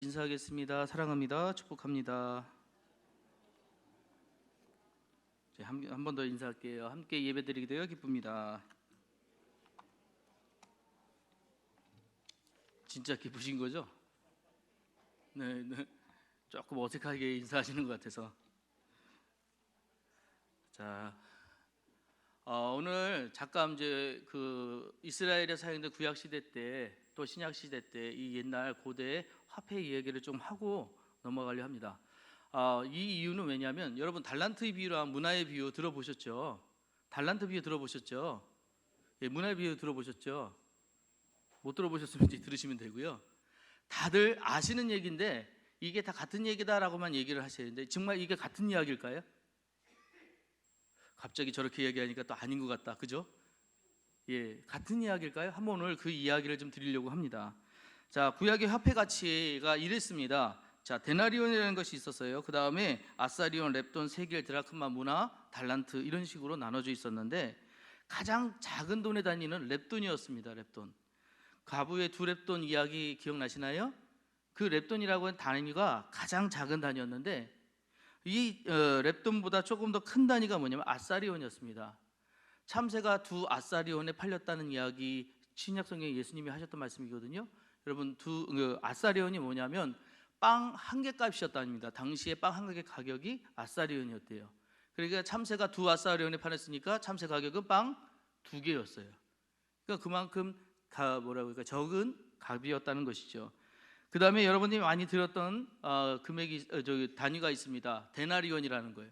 인사하겠습니다. 사랑합니다. 축복합니다. 한 번 더 인사할게요. 함께 예배드리게 되어 기쁩니다. 진짜 기쁘신 거죠? 네, 네. 조금 어색하게 인사하시는 것 같아서. 자, 오늘 잠깐 이제 그 이스라엘의 사용된 구약 시대 때 또 신약 시대 때 이 옛날 고대 화폐 이야기를 좀 하고 넘어가려 합니다. 이 이유는 왜냐하면 여러분 달란트 비유랑 문화의 비유 들어보셨죠? 달란트 비유 들어보셨죠? 예, 문화의 비유 들어보셨죠? 못 들어보셨으면 이제 들으시면 되고요. 다들 아시는 얘기인데 이게 다 같은 얘기다라고만 얘기를 하시는데 정말 이게 같은 이야기일까요? 갑자기 저렇게 얘기하니까 또 아닌 것 같다, 그죠? 예, 같은 이야기일까요? 한번 오늘 그 이야기를 좀 드리려고 합니다. 자, 구약의 화폐 가치가 이랬습니다. 자, 데나리온이라는 것이 있었어요. 그 다음에 아사리온, 렙돈, 세겔, 드라크마, 문화, 달란트 이런 식으로 나눠져 있었는데 가장 작은 돈의 단위는 렙돈이었습니다. 렙돈. 가부의 두 렙돈 이야기 기억나시나요? 그 렙돈이라고 하는 단위가 가장 작은 단위였는데 이 렙돈보다 조금 더 큰 단위가 뭐냐면 아사리온이었습니다. 참새가 두 아사리온에 팔렸다는 이야기 신약 성경에 예수님이 하셨던 말씀이거든요. 여러분 아사리온이 뭐냐면 빵 한 개 값이었답니다. 당시에 빵 한 개 가격이 아사리온이었대요. 그러니까 참새가 두 아사리온에 팔았으니까 참새 가격은 빵 두 개였어요. 그러니까 그만큼 적은 값이었다는 것이죠. 그 다음에 여러분들이 많이 들었던 금액이 단위가 있습니다. 데나리온이라는 거예요.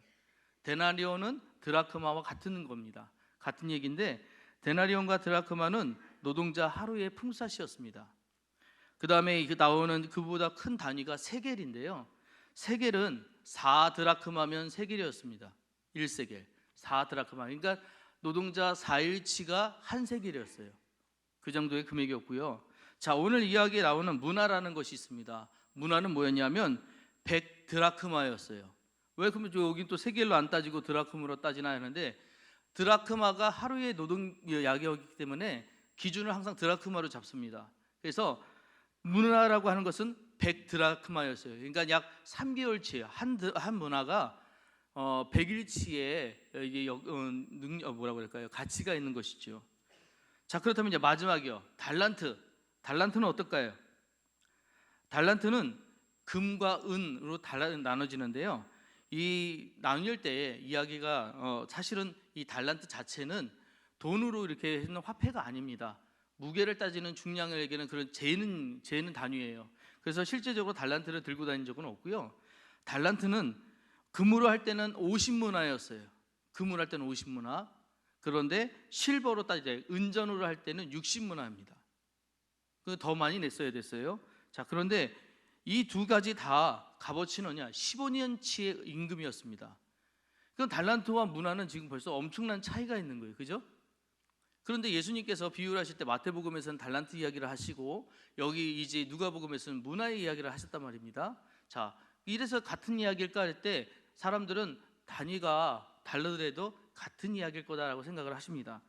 데나리온은 드라크마와 같은 겁니다. 같은 얘기인데 데나리온과 드라크마는 노동자 하루의 품삯이었습니다. 그 다음에 나오는 그보다 큰 단위가 세겔인데요. 세겔은 4드라크마면 세겔이었습니다. 1세겔 4드라크마, 그러니까 노동자 4일치가 한 세겔이었어요. 그 정도의 금액이었고요. 자, 오늘 이야기에 나오는 문화라는 것이 있습니다. 문화는 뭐였냐면 100드라크마였어요. 왜 그러면 여기 또 세겔로 안 따지고 드라크마로 따지나 하는데 드라크마가 하루의 노동 야경이기 때문에 기준을 항상 드라크마로 잡습니다. 그래서 문화라고 하는 것은 100드라크마였어요. 그러니까 약 3개월치 한 문화가 100일치의 이게 뭐라고 할까요? 가치가 있는 것이죠. 자, 그렇다면 이제 마지막이요. 달란트는 어떨까요? 달란트는 금과 은으로 나눠지는데요. 이 나눌 때 이야기가 사실은 이 달란트 자체는 돈으로 이렇게 했는 화폐가 아닙니다. 무게를 따지는 중량을 얘기하는 그런 재는 단위예요. 그래서 실제적으로 달란트를 들고 다닌 적은 없고요. 달란트는 금으로 할 때는 50문화였어요. 금으로 할 때는 50문화. 그런데 실버로 따지자 은전으로 할 때는 60문화입니다. 더 많이 냈어야 됐어요. 자, 그런데 이 두 가지 다 값어치는 15년치의 임금이었습니다. 그럼 달란트와 문화는 지금 벌써 엄청난 차이가 있는 거예요. 그죠? 그런데 예수님께서 비유를 하실 때 마태복음에서는 달란트 이야기를 하시고 여기 이제 누가복음에서는 문화의 이야기를 하셨단 말입니다. 자, 이래서 같은 이야기일까 할 때 사람들은 단위가 다르더라도 같은 이야기일 거다라고 생각을 하십니다.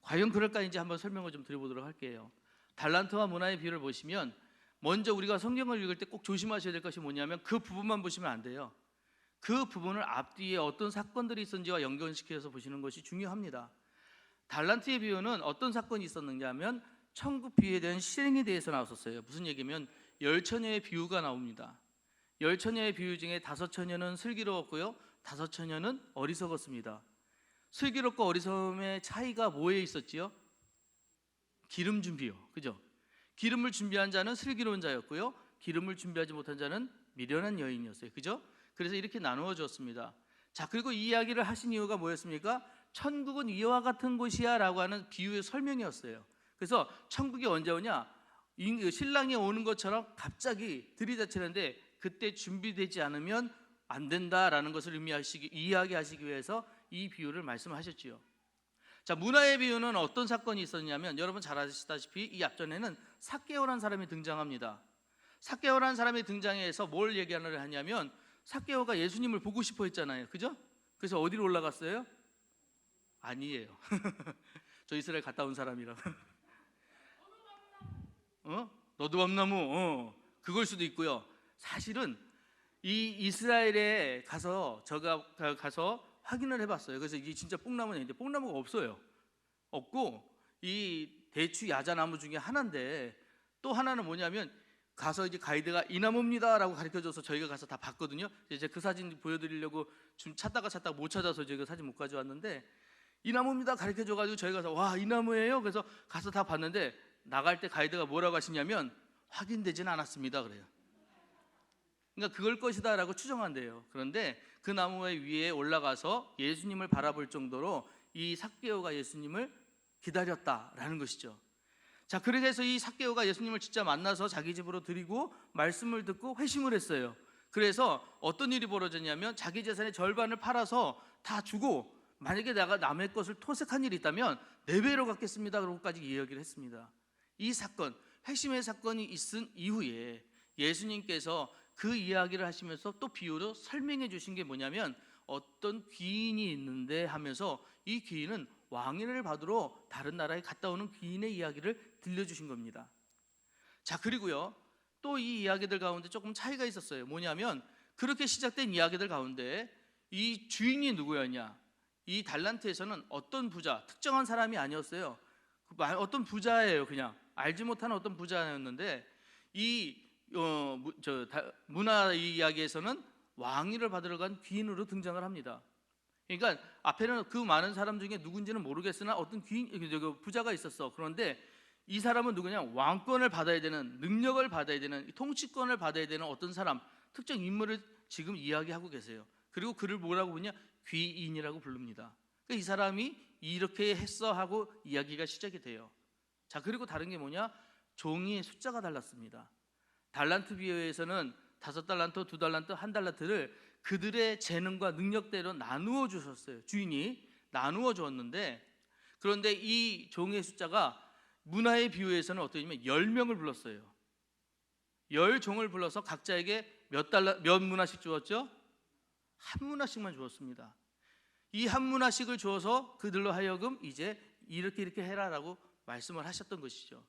과연 그럴까인지 한번 설명을 좀 드려보도록 할게요. 달란트와 문화의 비유를 보시면 먼저 우리가 성경을 읽을 때 꼭 조심하셔야 될 것이 뭐냐면 그 부분만 보시면 안 돼요. 그 부분을 앞뒤에 어떤 사건들이 있었는지와 연결시켜서 보시는 것이 중요합니다. 달란트의 비유는 어떤 사건이 있었느냐 하면 천국 비유에 대한 실행에 대해서 나왔었어요. 무슨 얘기냐면 10처녀의 비유가 나옵니다. 10처녀의 비유 중에 5처녀는 슬기로웠고요, 5처녀는 어리석었습니다. 슬기롭고 어리석음의 차이가 뭐에 있었지요? 기름 준비요. 그죠? 기름을 준비한 자는 슬기로운 자였고요, 기름을 준비하지 못한 자는 미련한 여인이었어요. 그죠? 그래서 이렇게 나누어 줬습니다. 자, 그리고 이 이야기를 하신 이유가 뭐였습니까? 천국은 이와 같은 곳이야 라고 하는 비유의 설명이었어요. 그래서 천국이 언제 오냐? 신랑이 오는 것처럼 갑자기 들이닥치는데 그때 준비되지 않으면 안 된다라는 것을 이야기하시기 위해서 이 비유를 말씀하셨지요. 자, 문화의 비유는 어떤 사건이 있었냐면 여러분 잘 아시다시피 이 앞전에는 삭개오라는 사람이 등장합니다. 삭개오라는 사람이 등장해서 뭘 얘기하냐면 삭개오가 예수님을 보고 싶어 했잖아요. 그죠? 그래서 어디로 올라갔어요? 아니에요. 저 이스라엘 갔다 온 사람이라. 너도 밤나무. 그걸 수도 있고요. 사실은 이 이스라엘에 가서 제가 가서 확인을 해봤어요. 그래서 이게 진짜 뽕나무인데 뽕나무가 없어요. 없고 이 대추 야자나무 중에 하나인데, 또 하나는 뭐냐면 가서 이제 가이드가 이 나무입니다라고 가르쳐줘서 저희가 가서 다 봤거든요. 이제 그 사진 보여드리려고 좀 찾다가 못 찾아서 저희가 사진 못 가져왔는데, 이 나무입니다 가르쳐줘가지고 저희가 가서 와, 이 나무예요? 그래서 가서 다 봤는데 나갈 때 가이드가 뭐라고 하시냐면 확인되지는 않았습니다 그래요. 그러니까 그걸 것이다라고 추정한대요. 그런데 그 나무 위에 올라가서 예수님을 바라볼 정도로 이 삭개오가 예수님을 기다렸다라는 것이죠. 자, 그렇게 해서 이 삭개오가 예수님을 진짜 만나서 자기 집으로 드리고 말씀을 듣고 회심을 했어요. 그래서 어떤 일이 벌어졌냐면 자기 재산의 절반을 팔아서 다 주고, 만약에 내가 남의 것을 토색한 일이 있다면 4배로 갚겠습니다 그러고까지 이야기를 했습니다. 이 사건, 회심의 사건이 있은 이후에 예수님께서 그 이야기를 하시면서 또 비유로 설명해 주신 게 뭐냐면, 어떤 귀인이 있는데 하면서 이 귀인은 왕위를 받으러 다른 나라에 갔다 오는 귀인의 이야기를 들려주신 겁니다. 자, 그리고요 또 이 이야기들 가운데 조금 차이가 있었어요. 뭐냐면 그렇게 시작된 이야기들 가운데 이 주인이 누구였냐, 이 달란트에서는 어떤 부자, 특정한 사람이 아니었어요. 어떤 부자예요. 그냥 알지 못하는 어떤 부자였는데, 이 문화 이야기에서는 왕위를 받으러 간 귀인으로 등장을 합니다. 그러니까 앞에는 그 많은 사람 중에 누군지는 모르겠으나 어떤 귀인, 부자가 있었어. 그런데 이 사람은 누구냐, 왕권을 받아야 되는, 능력을 받아야 되는, 통치권을 받아야 되는 어떤 사람, 특정 인물을 지금 이야기하고 계세요. 그리고 그를 뭐라고 부르냐, 귀인이라고 부릅니다. 그러니까 이 사람이 이렇게 했어 하고 이야기가 시작이 돼요. 자, 그리고 다른 게 뭐냐, 종이의 숫자가 달랐습니다. 달란트 비유에서는 5달란트, 2달란트, 1달란트를 그들의 재능과 능력대로 나누어 주셨어요. 주인이 나누어 주었는데, 그런데 이 종의 숫자가 문화의 비유에서는 어떠냐면 10명을 불렀어요. 10종을 불러서 각자에게 몇 문화씩 주었죠? 한 문화씩만 주었습니다. 이 한 문화씩을 주어서 그들로 하여금 이제 이렇게 해라라고 말씀을 하셨던 것이죠.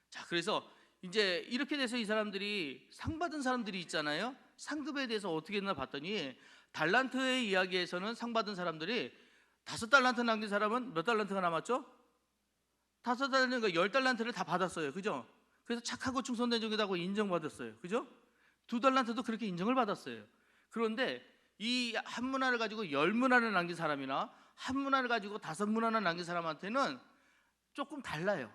자, 그래서 이제 이렇게 돼서 이 사람들이 상 받은 사람들이 있잖아요. 상급에 대해서 어떻게 했나 봤더니, 달란트의 이야기에서는 상 받은 사람들이 5달란트 남긴 사람은 몇 달란트가 남았죠? 5달란트, 그러니까 10달란트를 다 받았어요. 그죠? 그래서 착하고 충성된 종이라고 인정받았어요. 그죠? 2달란트도 그렇게 인정을 받았어요. 그런데 이 한 문화를 가지고 10문화를 남긴 사람이나 한 문화를 가지고 5문화를 남긴 사람한테는 조금 달라요.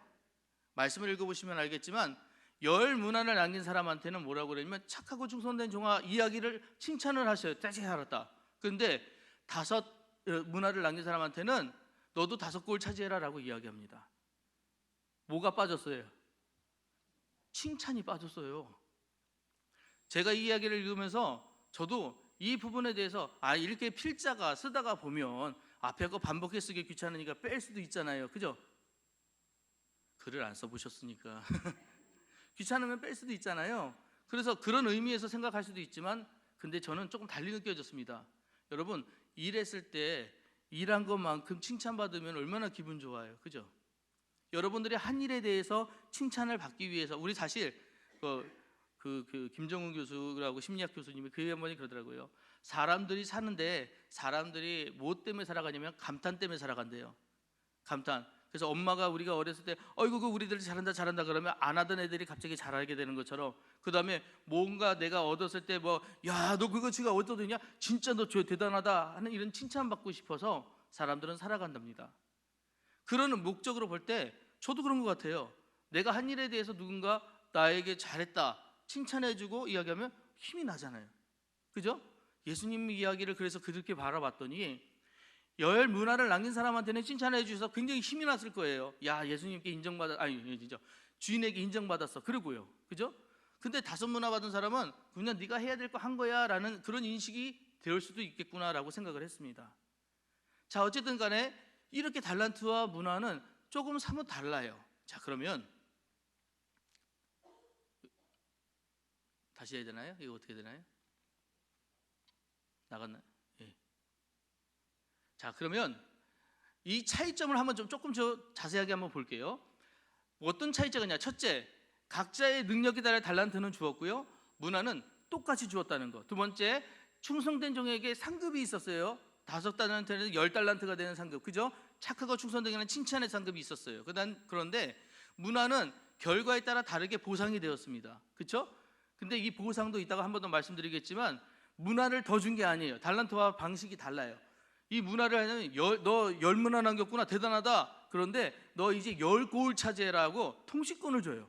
말씀을 읽어보시면 알겠지만 10문화를 남긴 사람한테는 뭐라고 그러냐면 착하고 충성된 종아 이야기를 칭찬을 하셔요. 잘 살았다. 그런데 5문화를 남긴 사람한테는 너도 5골 차지해라 라고 이야기합니다. 뭐가 빠졌어요? 칭찬이 빠졌어요. 제가 이 이야기를 읽으면서 저도 이 부분에 대해서 이렇게 필자가 쓰다가 보면 앞에 거 반복해 쓰기 귀찮으니까 뺄 수도 있잖아요. 그죠? 글을 안 써보셨으니까 귀찮으면 뺄 수도 있잖아요. 그래서 그런 의미에서 생각할 수도 있지만, 근데 저는 조금 달리 느껴졌습니다. 여러분, 일했을 때 일한 것만큼 칭찬받으면 얼마나 기분 좋아요. 그죠? 여러분들이 한 일에 대해서 칭찬을 받기 위해서, 우리 사실 김정은 교수라고 심리학 교수님이 그 한 번이 그러더라고요. 사람들이 사는데 사람들이 뭐 때문에 살아가냐면 감탄 때문에 살아간대요. 감탄. 그래서 엄마가 우리가 어렸을 때 어이구 그 우리들 잘한다 그러면 안 하던 애들이 갑자기 잘하게 되는 것처럼, 그 다음에 뭔가 내가 얻었을 때 뭐 야 너 그거 지가 어떠냐, 진짜 너 대단하다 하는 이런 칭찬받고 싶어서 사람들은 살아간답니다. 그러는 목적으로 볼 때 저도 그런 것 같아요. 내가 한 일에 대해서 누군가 나에게 잘했다 칭찬해주고 이야기하면 힘이 나잖아요. 그죠? 예수님 이야기를 그래서 그렇게 바라봤더니 10문화를 남긴 사람한테는 칭찬해 주셔서 굉장히 힘이 났을 거예요. 야, 예수님께 진짜 주인에게 인정받았어. 그러고요. 그죠? 근데 5문화 받은 사람은 그냥 네가 해야 될 거 한 거야 라는 그런 인식이 될 수도 있겠구나라고 생각을 했습니다. 자, 어쨌든 간에 이렇게 달란트와 문화는 조금 사뭇 달라요. 자, 그러면 다시 해야 되나요? 이거 어떻게 되나요? 나갔나요? 예. 자, 그러면 이 차이점을 한번 조금 자세하게 한번 볼게요. 어떤 차이점이냐? 첫째, 각자의 능력에 따라 달란트는 주었고요. 문화는 똑같이 주었다는 거. 두 번째, 충성된 종에게 상급이 있었어요. 5달란트는 10달란트가 되는 상급, 그죠? 착하고 충성되는 칭찬의 상급이 있었어요. 그런데 문화는 결과에 따라 다르게 보상이 되었습니다. 그렇죠? 근데 이 보상도 이따가 한 번 더 말씀드리겠지만 문화를 더 준 게 아니에요. 달란트와 방식이 달라요. 이 문화를 하면 너 10문화 남겼구나, 대단하다. 그런데 너 이제 10고을 차지해라고 통치권을 줘요.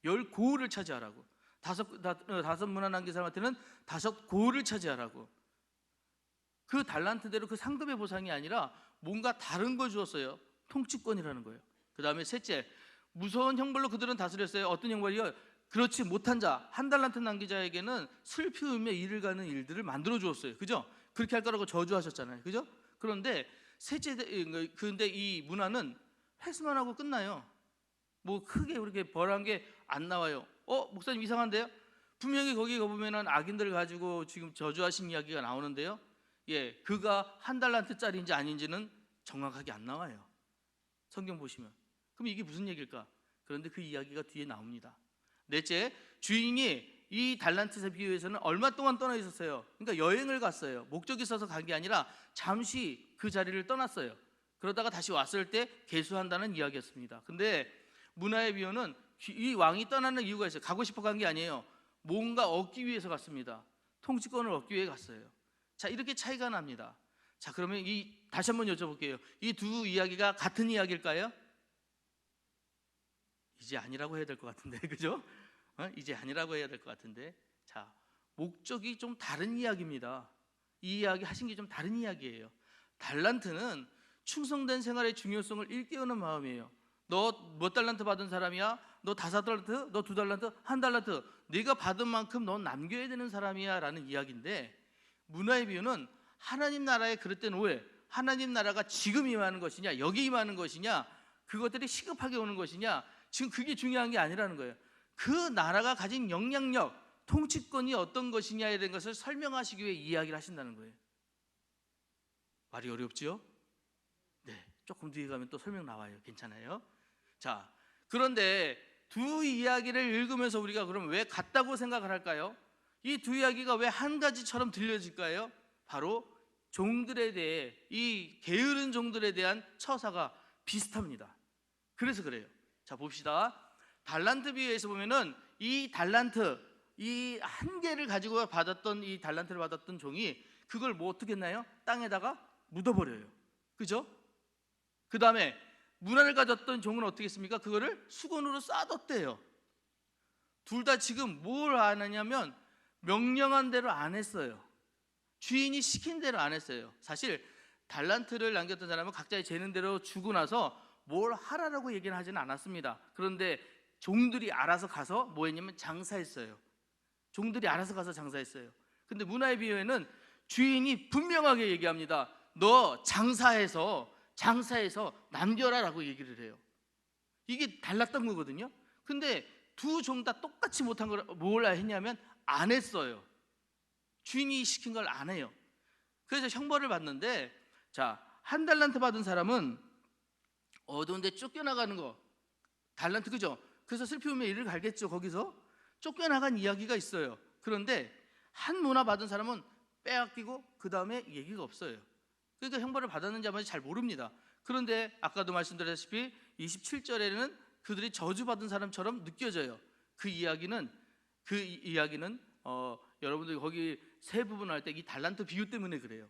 10고을을 차지하라고. 5문화 남긴 사람한테는 5고을을 차지하라고. 그 달란트대로 그 상급의 보상이 아니라 뭔가 다른 걸 주었어요. 통치권이라는 거예요. 그 다음에 셋째, 무서운 형벌로 그들은 다스렸어요. 어떤 형벌이요? 그렇지 못한 자, 1달란트 남긴 자에게는 슬피 울며 이를 가는 일들을 만들어 주었어요. 그죠? 그렇게 할 거라고 저주하셨잖아요. 그죠? 그런데 근데 이 문화는 회수만 하고 끝나요. 뭐 크게 그렇게 벌한 게 안 나와요. 목사님 이상한데요? 분명히 거기 가보면은 악인들 가지고 지금 저주하신 이야기가 나오는데요. 예, 그가 1달란트짜리인지 아닌지는 정확하게 안 나와요. 성경 보시면. 그럼 이게 무슨 얘기일까? 그런데 그 이야기가 뒤에 나옵니다. 넷째, 주인이 이 달란트에 비유해서는 얼마 동안 떠나 있었어요. 그러니까 여행을 갔어요. 목적이 있어서 간 게 아니라 잠시 그 자리를 떠났어요. 그러다가 다시 왔을 때 계수한다는 이야기였습니다. 근데 문화의 비유는 이 왕이 떠나는 이유가 있어요. 가고 싶어 간 게 아니에요. 뭔가 얻기 위해서 갔습니다. 통치권을 얻기 위해 갔어요. 자, 이렇게 차이가 납니다. 자, 그러면 다시 한번 여쭤볼게요. 이 두 이야기가 같은 이야기일까요? 이제 아니라고 해야 될 것 같은데, 그죠? 이제 아니라고 해야 될 것 같은데, 자, 목적이 좀 다른 이야기입니다. 이 이야기 하신 게 좀 다른 이야기예요. 달란트는 충성된 생활의 중요성을 일깨우는 마음이에요. 너 몇 달란트 받은 사람이야? 너 5달란트? 너 2달란트? 1달란트? 네가 받은 만큼 넌 남겨야 되는 사람이야 라는 이야기인데, 문화의 비유는 하나님 나라의 그릇된 오해, 하나님 나라가 지금 임하는 것이냐, 여기 임하는 것이냐, 그것들이 시급하게 오는 것이냐, 지금 그게 중요한 게 아니라는 거예요. 그 나라가 가진 영향력, 통치권이 어떤 것이냐에 대한 것을 설명하시기 위해 이야기를 하신다는 거예요. 말이 어렵지요? 네, 조금 뒤에 가면 또 설명 나와요. 괜찮아요? 자, 그런데 두 이야기를 읽으면서 우리가 그럼 왜 같다고 생각을 할까요? 이 두 이야기가 왜 한 가지처럼 들려질까요? 바로 종들에 대해, 이 게으른 종들에 대한 처사가 비슷합니다. 그래서 그래요. 자, 봅시다. 달란트 비유에서 보면은 이 달란트, 이 한 개를 가지고 받았던, 이 달란트를 받았던 종이 그걸 뭐 어떻게 했나요? 땅에다가 묻어버려요. 그죠? 그 다음에 문화를 가졌던 종은 어떻게 했습니까? 그거를 수건으로 싸뒀대요. 둘 다 지금 뭘 하느냐면 명령한 대로 안 했어요. 주인이 시킨 대로 안 했어요. 사실 달란트를 남겼던 사람은 각자의 재는 대로 주고 나서 뭘 하라라고 얘기는 하지는 않았습니다. 그런데 종들이 알아서 가서 뭐 했냐면 장사했어요. 종들이 알아서 가서 장사했어요. 근데 문화의 비유에는 주인이 분명하게 얘기합니다. 너 장사해서 남겨라라고 얘기를 해요. 이게 달랐던 거거든요. 근데 두 종 다 똑같이 못한 걸 뭘 했냐면 안 했어요. 주인이 시킨 걸 안 해요. 그래서 형벌을 받는데, 자, 1달란트 받은 사람은 어두운데 쫓겨나가는 거, 달란트, 그죠? 그래서 슬피 울며 이를 갈겠죠. 거기서 쫓겨나간 이야기가 있어요. 그런데 한 문화 받은 사람은 빼앗기고 그 다음에 얘기가 없어요. 그러니까 형벌을 받았는지 안 받았는지 잘 모릅니다. 그런데 아까도 말씀드렸다시피 27절에는 그들이 저주받은 사람처럼 느껴져요. 그 이야기는 여러분들이 거기 세 부분 할 때 이 달란트 비유 때문에 그래요.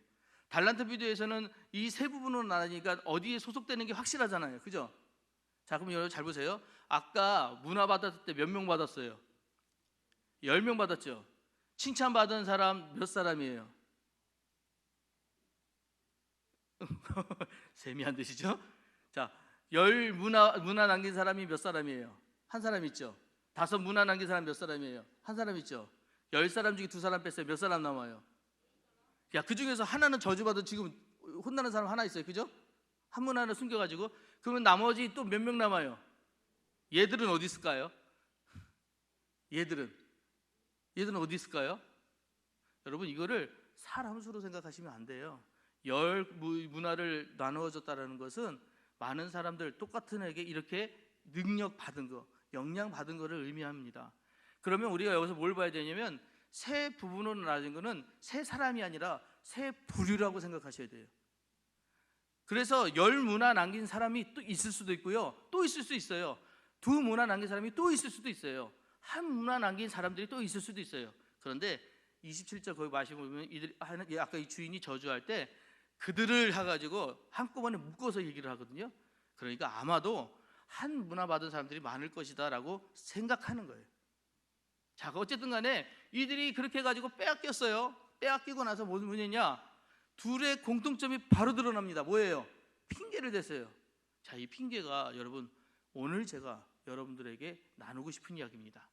달란트 비유에서는 이 세 부분으로 나누니까 어디에 소속되는 게 확실하잖아요. 그죠? 자, 그럼 여러분 잘 보세요. 아까 문화 받았을 때 몇 명 받았어요? 10명 받았죠. 칭찬받은 사람 몇 사람이에요? 셈이 안 되시죠? 자, 10 문화 남긴 사람이 몇 사람이에요? 한 사람 있죠. 5 문화 남긴 사람 몇 사람이에요? 한 사람 있죠. 10사람 중에 2사람 뺐어요. 몇 사람 남아요? 야, 그 중에서 하나는 저주받은 지금 혼나는 사람 하나 있어요. 그죠? 한 문화를 숨겨가지고. 그러면 나머지 또 몇 명 남아요? 얘들은 어디 있을까요? 얘들은 어디 있을까요? 여러분, 이거를 사람 수로 생각하시면 안 돼요. 문화를 나누어줬다는 것은 많은 사람들 똑같은 에게 이렇게 능력 받은 거, 영향 받은 거를 의미합니다. 그러면 우리가 여기서 뭘 봐야 되냐면 새 부분으로 나눠진 거는 새 사람이 아니라 새 부류라고 생각하셔야 돼요. 그래서 10문화 남긴 사람이 또 있을 수도 있고요, 또 있을 수 있어요. 2문화 남긴 사람이 또 있을 수도 있어요. 1문화 남긴 사람들이 또 있을 수도 있어요. 그런데 27절 거기 말씀을 보면 이들이 아까 이 주인이 저주할 때 그들을 해가지고 한꺼번에 묶어서 얘기를 하거든요. 그러니까 아마도 한 문화 받은 사람들이 많을 것이다 라고 생각하는 거예요. 자, 어쨌든 간에 이들이 그렇게 해가지고 빼앗겼어요. 빼앗기고 나서 무슨 문제냐, 둘의 공통점이 바로 드러납니다. 뭐예요? 핑계를 댔어요. 자, 이 핑계가 여러분 오늘 제가 여러분들에게 나누고 싶은 이야기입니다.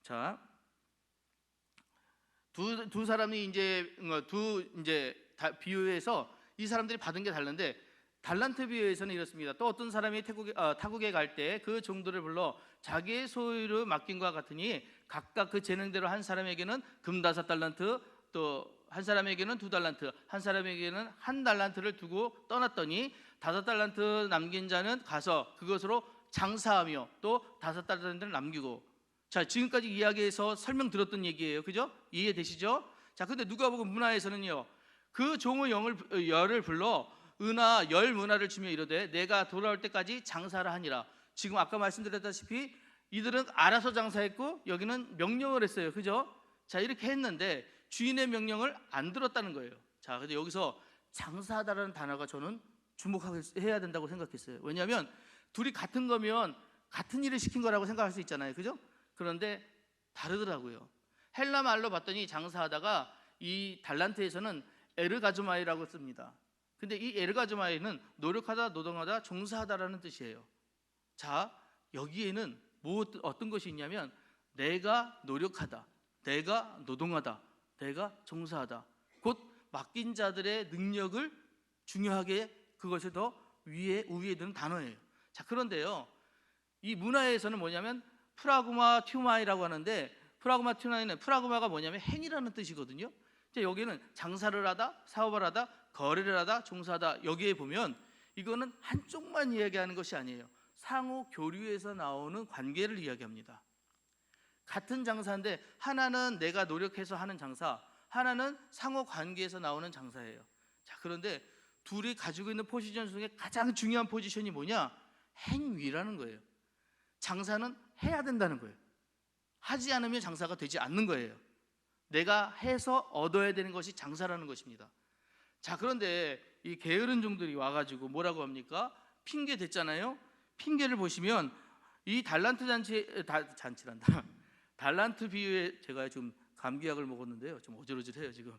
자, 두 사람이 이제 비유해서 이 사람들이 받은 게 다른데, 달란트 비유에서는 이렇습니다. 또 어떤 사람이 타국에 갈 때 그 종들을 불러 자기의 소유를 맡긴과 같으니 각각 그 재능대로 한 사람에게는 금 5달란트, 또 한 사람에게는 2달란트, 한 사람에게는 1달란트를 두고 떠났더니 5달란트 남긴 자는 가서 그것으로 장사하며 또 5달란트를 남기고. 자, 지금까지 이야기해서 설명 들었던 얘기예요. 그죠? 이해되시죠? 자, 근데 누가복음 문화에서는요, 그 종의 열을 불러 은하 10문화를 주며 이르되 내가 돌아올 때까지 장사를 하니라. 지금 아까 말씀드렸다시피 이들은 알아서 장사했고 여기는 명령을 했어요. 그죠? 자, 이렇게 했는데 주인의 명령을 안 들었다는 거예요. 자, 근데 여기서 장사하다라는 단어가 저는 주목해야 된다고 생각했어요. 왜냐하면 둘이 같은 거면 같은 일을 시킨 거라고 생각할 수 있잖아요. 그죠? 그런데 다르더라고요. 헬라 말로 봤더니 장사하다가 이 달란트에서는 에르가즈마이라고 씁니다. 근데 이 에르가즈마이는 노력하다, 노동하다, 종사하다라는 뜻이에요. 자, 여기에는 어떤 것이 있냐면 내가 노력하다, 내가 노동하다, 내가 종사하다, 곧 맡긴 자들의 능력을 중요하게, 그것이 더 우위에 드는 단어예요. 자, 그런데요, 이 문화에서는 뭐냐면 프라그마 튜마이라고 하는데, 프라그마 튜마이는, 프라그마가 뭐냐면 행위라는 뜻이거든요. 여기는 장사를 하다, 사업을 하다, 거래를 하다, 종사하다, 여기에 보면 이거는 한쪽만 이야기하는 것이 아니에요. 상호 교류에서 나오는 관계를 이야기합니다. 같은 장사인데 하나는 내가 노력해서 하는 장사, 하나는 상호 관계에서 나오는 장사예요. 자, 그런데 둘이 가지고 있는 포지션 중에 가장 중요한 포지션이 뭐냐? 행위라는 거예요. 장사는 해야 된다는 거예요. 하지 않으면 장사가 되지 않는 거예요. 내가 해서 얻어야 되는 것이 장사라는 것입니다. 자, 그런데 이 게으른 종들이 와가지고 뭐라고 합니까? 핑계 댔잖아요. 핑계를 보시면 이 달란트 잔치란다. 달란트 비유에, 제가 지금 감기약을 먹었는데요, 좀 어지러질해요 지금.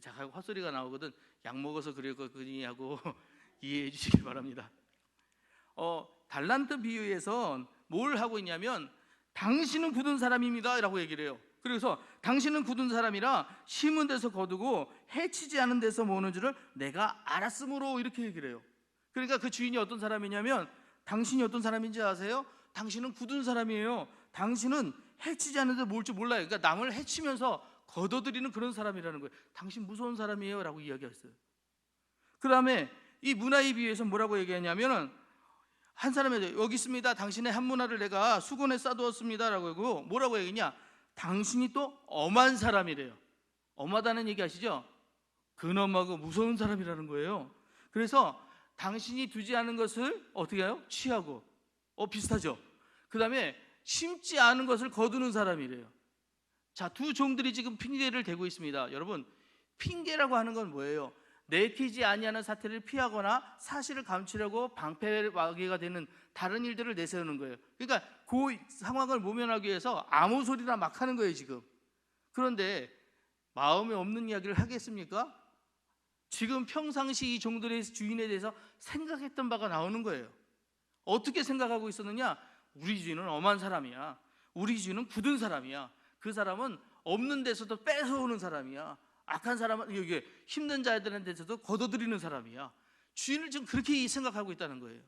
자꾸 헛소리가 나오거든. 약 먹어서 그랬거니 하고 이해해 주시기 바랍니다. 달란트 비유에서 뭘 하고 있냐면 당신은 굳은 사람입니다 라고 얘기를 해요. 그래서 당신은 굳은 사람이라 심은 데서 거두고 해치지 않은 데서 모으는 줄을 내가 알았으므로, 이렇게 얘기를 해요. 그러니까 그 주인이 어떤 사람이냐면, 당신이 어떤 사람인지 아세요? 당신은 굳은 사람이에요. 당신은 해치지 않는 데 모을 줄 몰라요. 그러니까 남을 해치면서 거둬들이는 그런 사람이라는 거예요. 당신 무서운 사람이에요 라고 이야기했어요. 그 다음에 이 문화에 비유해서 뭐라고 얘기하냐면, 한 사람이 여기 있습니다, 당신의 한 문화를 내가 수건에 싸두었습니다 라고 하고, 뭐라고 얘기했냐? 당신이 또 엄한 사람이래요. 엄하다는 얘기 아시죠? 근엄하고 무서운 사람이라는 거예요. 그래서 당신이 두지 않은 것을 어떻게 해요? 취하고. 비슷하죠? 그 다음에 심지 않은 것을 거두는 사람이래요. 자, 두 종들이 지금 핑계를 대고 있습니다. 여러분, 핑계라고 하는 건 뭐예요? 내키지 아니하는 사태를 피하거나 사실을 감추려고 방패막이가 되는 다른 일들을 내세우는 거예요. 그러니까 그 상황을 모면하기 위해서 아무 소리나 막 하는 거예요 지금. 그런데 마음에 없는 이야기를 하겠습니까? 지금 평상시 이 종들의 주인에 대해서 생각했던 바가 나오는 거예요. 어떻게 생각하고 있었느냐? 우리 주인은 엄한 사람이야, 우리 주인은 굳은 사람이야, 그 사람은 없는 데서도 뺏어오는 사람이야, 악한 사람은 이게 힘든 자들한테서도 거둬들이는 사람이야. 주인을 지금 그렇게 생각하고 있다는 거예요.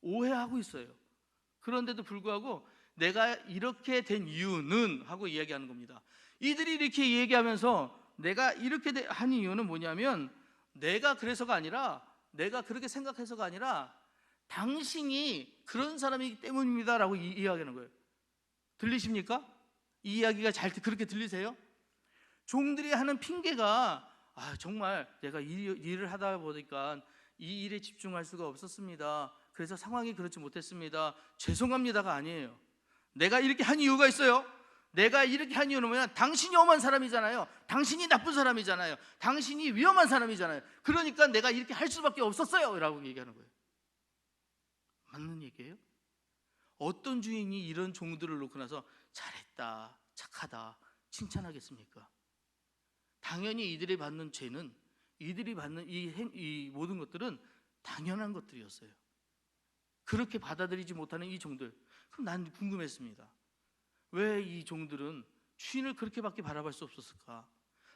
오해하고 있어요. 그런데도 불구하고 내가 이렇게 된 이유는 하고 이야기하는 겁니다. 이들이 이렇게 얘기하면서 내가 이렇게 한 이유는 뭐냐면, 내가 그래서가 아니라, 내가 그렇게 생각해서가 아니라 당신이 그런 사람이기 때문입니다 라고 이야기하는 거예요. 들리십니까? 이 이야기가 그렇게 들리세요? 종들이 하는 핑계가 정말 내가 일을 하다 보니까 이 일에 집중할 수가 없었습니다. 그래서 상황이 그렇지 못했습니다. 죄송합니다가 아니에요. 내가 이렇게 한 이유가 있어요. 내가 이렇게 한 이유는 뭐냐? 당신이 엄한 사람이잖아요. 당신이 나쁜 사람이잖아요. 당신이 위험한 사람이잖아요. 그러니까 내가 이렇게 할 수밖에 없었어요 라고 얘기하는 거예요. 맞는 얘기예요? 어떤 주인이 이런 종들을 놓고 나서 잘했다, 착하다 칭찬하겠습니까? 당연히 이들이 받는 죄는, 이들이 받는 이 모든 것들은 당연한 것들이었어요. 그렇게 받아들이지 못하는 이 종들, 그럼 난 궁금했습니다. 왜 이 종들은 주인을 그렇게밖에 바라볼 수 없었을까?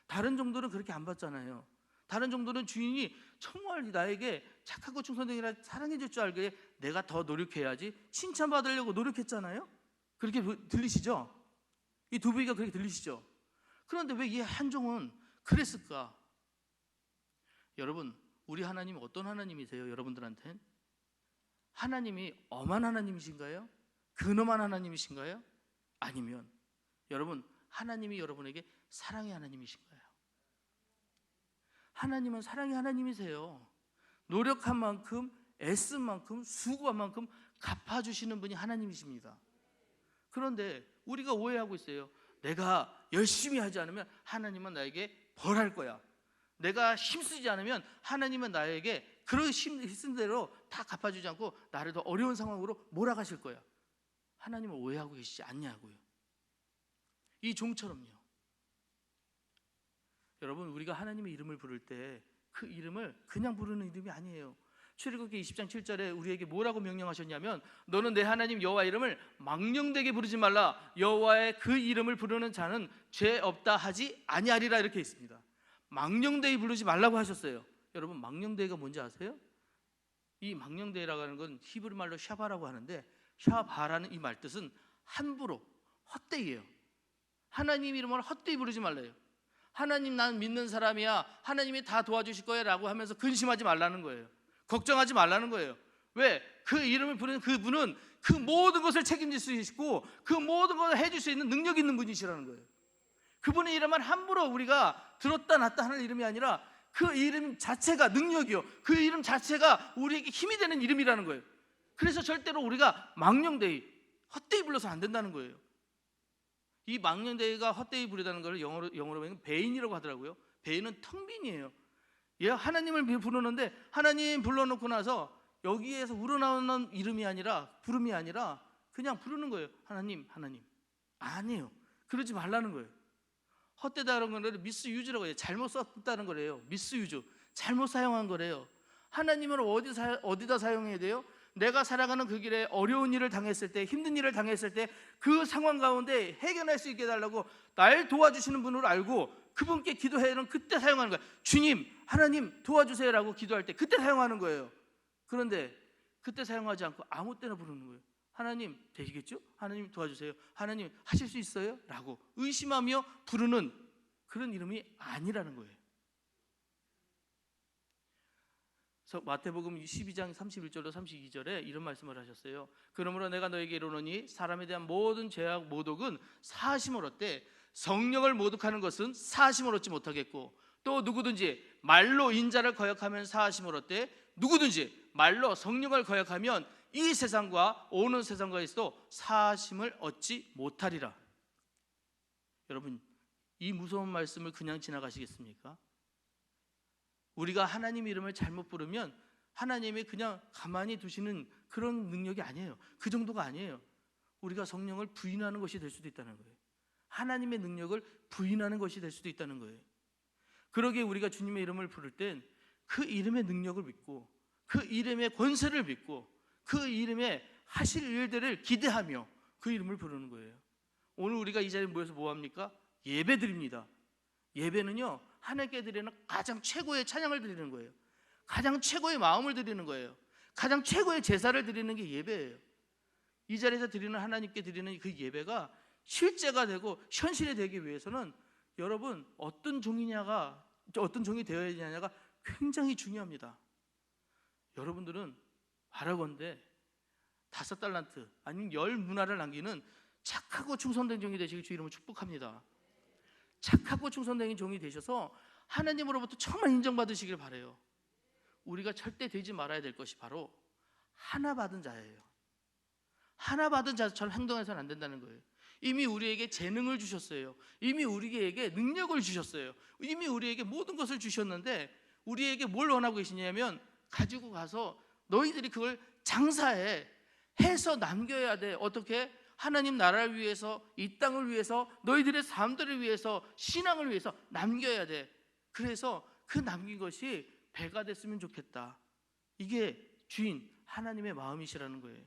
다른 종들은 그렇게 안 받잖아요. 다른 종들은 주인이 정말 나에게 착하고 충성되기라 사랑해 줄 줄 알게 내가 더 노력해야지 칭찬받으려고 노력했잖아요. 그렇게 들리시죠? 이 두 부위가 그렇게 들리시죠? 그런데 왜 이 한 종은 그랬을까? 여러분, 우리 하나님 어떤 하나님이세요? 여러분들한텐? 하나님이 엄한 하나님이신가요? 근엄한 하나님이신가요? 아니면 여러분, 하나님이 여러분에게 사랑의 하나님이신가요? 하나님은 사랑의 하나님이세요. 노력한 만큼, 애쓴 만큼, 수고한 만큼 갚아주시는 분이 하나님이십니다. 그런데 우리가 오해하고 있어요. 내가 열심히 하지 않으면 하나님은 나에게 벌할 거야. 내가 힘쓰지 않으면 하나님은 나에게 그런 힘쓴 대로 다 갚아주지 않고 나를 더 어려운 상황으로 몰아가실 거야. 하나님을 오해하고 계시지 않냐고요. 이 종처럼요. 여러분, 우리가 하나님의 이름을 부를 때 그 이름을 그냥 부르는 이름이 아니에요. 출애굽기 20장 7절에 우리에게 뭐라고 명령하셨냐면, 너는 내 하나님 여호와 이름을 망령되게 부르지 말라. 여호와의 그 이름을 부르는 자는 죄 없다 하지 아니하리라, 이렇게 있습니다. 망령되게 부르지 말라고 하셨어요. 여러분, 망령되게가 뭔지 아세요? 이 망령되게라고 하는 건 히브리 말로 샤바라고 하는데, 샤바라는 이 말 뜻은 함부로, 헛되이예요. 하나님 이름을 헛되이 부르지 말래요. 하나님 난 믿는 사람이야, 하나님이 다 도와주실 거야 라고 하면서 근심하지 말라는 거예요. 걱정하지 말라는 거예요. 왜? 그 이름을 부르는 그분은 그 모든 것을 책임질 수 있고 그 모든 것을 해줄 수 있는 능력 있는 분이시라는 거예요. 그분의 이름은 함부로 우리가 들었다 놨다 하는 이름이 아니라 그 이름 자체가 능력이요, 그 이름 자체가 우리에게 힘이 되는 이름이라는 거예요. 그래서 절대로 우리가 망령되이, 헛되이 불러서 안 된다는 거예요. 이 망령되이가 헛되이 부르다는 걸 영어로 보면 베인이라고 하더라고요. 베인은 텅 빈이에요. 얘 하나님을 부르는데 하나님 불러놓고 나서 여기에서 우러나오는 이름이 아니라, 부름이 아니라 그냥 부르는 거예요. 하나님, 하나님. 아니에요. 그러지 말라는 거예요. 헛되다는 거는 미스유즈라고 해요. 잘못 썼다는 거래요. 미스유즈, 잘못 사용한 거래요. 하나님을 어디다 사용해야 돼요? 내가 살아가는 그 길에 어려운 일을 당했을 때, 힘든 일을 당했을 때 그 상황 가운데 해결할 수 있게 해달라고 날 도와주시는 분으로 알고 그분께 기도해는 그때 사용하는 거예요. 주님, 하나님 도와주세요 라고 기도할 때 그때 사용하는 거예요. 그런데 그때 사용하지 않고 아무 때나 부르는 거예요. 하나님 되시겠죠? 하나님 도와주세요. 하나님 하실 수 있어요? 라고 의심하며 부르는 그런 이름이 아니라는 거예요. 마태복음 12장 31절로 32절에 이런 말씀을 하셨어요. 그러므로 내가 너에게 이르노니 사람에 대한 모든 죄악 모독은 사하심을 얻되 성령을 모독하는 것은 사하심을 얻지 못하겠고, 또 누구든지 말로 인자를 거역하면 사하심을 얻되 누구든지 말로 성령을 거역하면 이 세상과 오는 세상과에서도 사하심을 얻지 못하리라. 여러분, 이 무서운 말씀을 그냥 지나가시겠습니까? 우리가 하나님 이름을 잘못 부르면 하나님이 그냥 가만히 두시는 그런 능력이 아니에요. 그 정도가 아니에요. 우리가 성령을 부인하는 것이 될 수도 있다는 거예요. 하나님의 능력을 부인하는 것이 될 수도 있다는 거예요. 그러기에 우리가 주님의 이름을 부를 땐 그 이름의 능력을 믿고 그 이름의 권세를 믿고 그 이름에 하실 일들을 기대하며 그 이름을 부르는 거예요. 오늘 우리가 이 자리에 모여서 뭐합니까? 예배 드립니다. 예배는요, 하나님께 드리는 가장 최고의 찬양을 드리는 거예요. 가장 최고의 마음을 드리는 거예요. 가장 최고의 제사를 드리는 게 예배예요. 이 자리에서 드리는, 하나님께 드리는 그 예배가 실제가 되고 현실이 되기 위해서는 여러분 어떤 종이 되어야 되냐가 굉장히 중요합니다. 여러분들은 바라건대 5달란트 아니면 10문화를 남기는 착하고 충성된 종이 되시길 주 이름으로 축복합니다. 착하고 충성된 종이 되셔서 하나님으로부터 정말 인정받으시길 바라요. 우리가 절대 되지 말아야 될 것이 바로 하나 받은 자예요. 하나 받은 자처럼 행동해서는 안 된다는 거예요. 이미 우리에게 재능을 주셨어요. 이미 우리에게 능력을 주셨어요. 이미 우리에게 모든 것을 주셨는데 우리에게 뭘 원하고 계시냐면 가지고 가서 너희들이 그걸 장사해, 해서 남겨야 돼. 어떻게? 하나님 나라를 위해서, 이 땅을 위해서, 너희들의 삶들을 위해서, 신앙을 위해서 남겨야 돼. 그래서 그 남긴 것이 배가 됐으면 좋겠다. 이게 주인 하나님의 마음이시라는 거예요.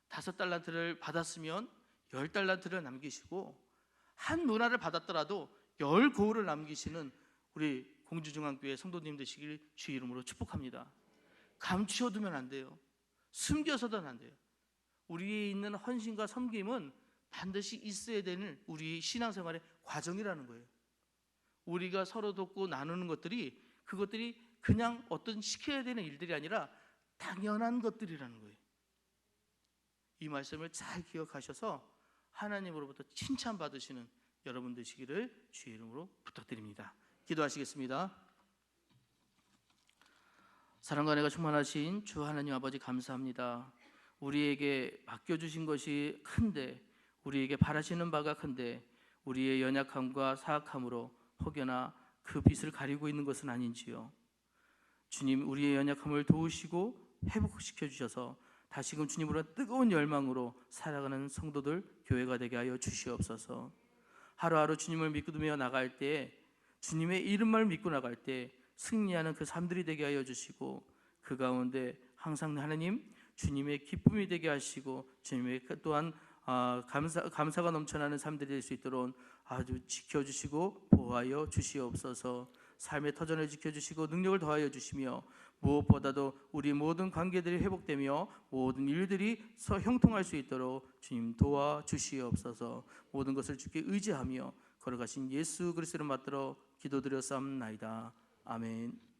5달란트를 받았으면 10달란트를 남기시고, 한 문화를 받았더라도 10고을을 남기시는 우리 공주중앙교회 성도님 되시길 주 이름으로 축복합니다. 감추어두면 안 돼요. 숨겨서도 안 돼요. 우리에 있는 헌신과 섬김은 반드시 있어야 되는 우리 신앙생활의 과정이라는 거예요. 우리가 서로 돕고 나누는 것들이, 그것들이 그냥 어떤 시켜야 되는 일들이 아니라 당연한 것들이라는 거예요. 이 말씀을 잘 기억하셔서 하나님으로부터 칭찬받으시는 여러분 되시기를 주의 이름으로 부탁드립니다. 기도하시겠습니다. 사랑과 은혜가 충만하신 주 하나님 아버지, 감사합니다. 우리에게 맡겨주신 것이 큰데, 우리에게 바라시는 바가 큰데 우리의 연약함과 사악함으로 혹여나 그 빛을 가리고 있는 것은 아닌지요. 주님, 우리의 연약함을 도우시고 회복시켜 주셔서 다시금 주님으로 뜨거운 열망으로 살아가는 성도들, 교회가 되게 하여 주시옵소서. 하루하루 주님을 믿으며 나갈 때, 주님의 이름만 믿고 나갈 때 승리하는 그 삶들이 되게 하여 주시고, 그 가운데 항상 하나님 주님의 기쁨이 되게 하시고, 주님의 또한 감사가 넘쳐나는 삶들이 될 수 있도록 아주 지켜주시고 보호하여 주시옵소서. 삶의 터전을 지켜주시고 능력을 더하여 주시며, 무엇보다도 우리 모든 관계들이 회복되며 모든 일들이 형통할 수 있도록 주님 도와주시옵소서. 모든 것을 주께 의지하며 걸어가신 예수 그리스도를 받들어 기도드렸사옵나이다. 아멘.